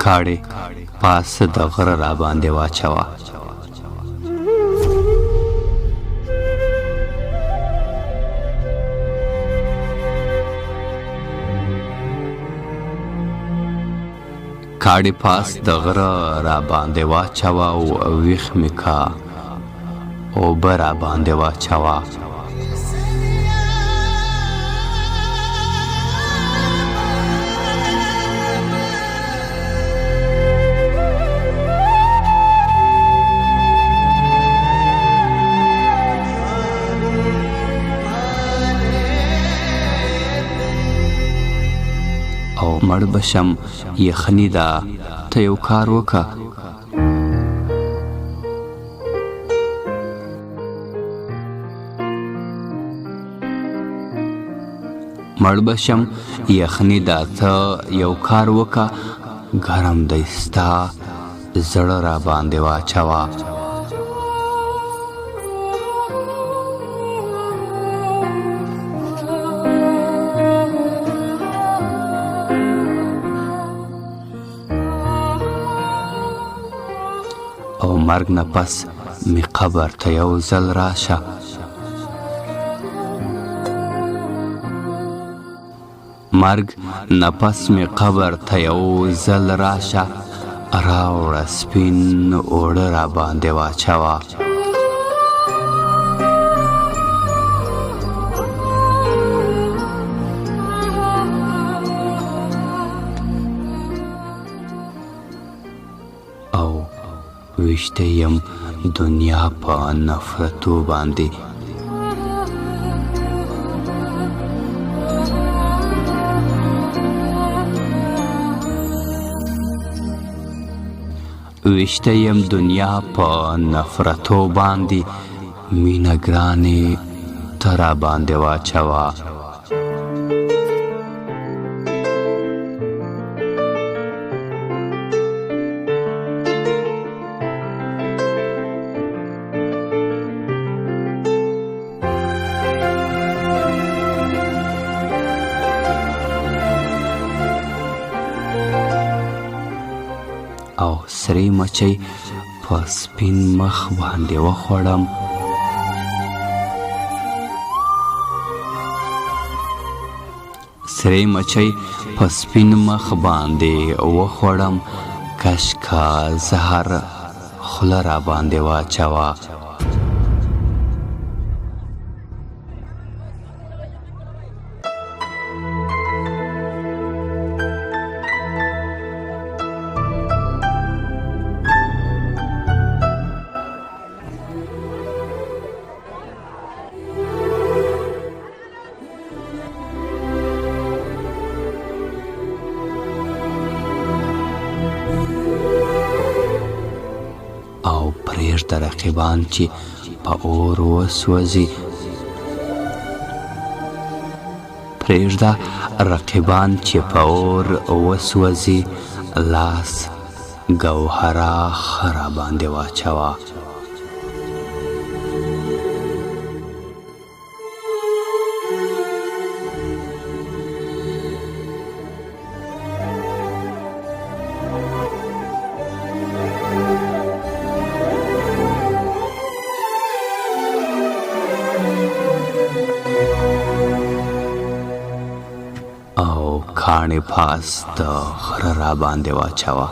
کاڼې پاس د غره را باندې واچوه. کاڼې پاس د غره را باندې واچوه او ویښ مې کا اوبه را باندې واچوه. او مړ بشم یخني ده ته یو کار وکه. مړ بشم یخني ده ته یو کار وکه. ګرم دی ستا زړه را باندې واچوه. او مرګ نه پس می قبر ته یو ځل راشه. مرګ نه پس می قبر ته یو ځل راشه. راوړه سپین اوړه را باندې واچوه. او ویشته یم دنیا په نفرتو باندې. ویشته یم دنیا په نفرتو باندې. مینه ګرانې ته را باندې واچوه. او سرې مچۍ په سپین مخ باندې وخوړم. سرې مچۍ په سپین مخ باندې وخوړم. کشکا زهر خوله را باندې واچوه. او پرېږده رقیبان چې په اور وسوځي. پرېږده رقیبان چې په اور وسوځي. لاس ګوهره ښه را باندې واچوه. او کاڼې پاس د غره را باندې واچوه.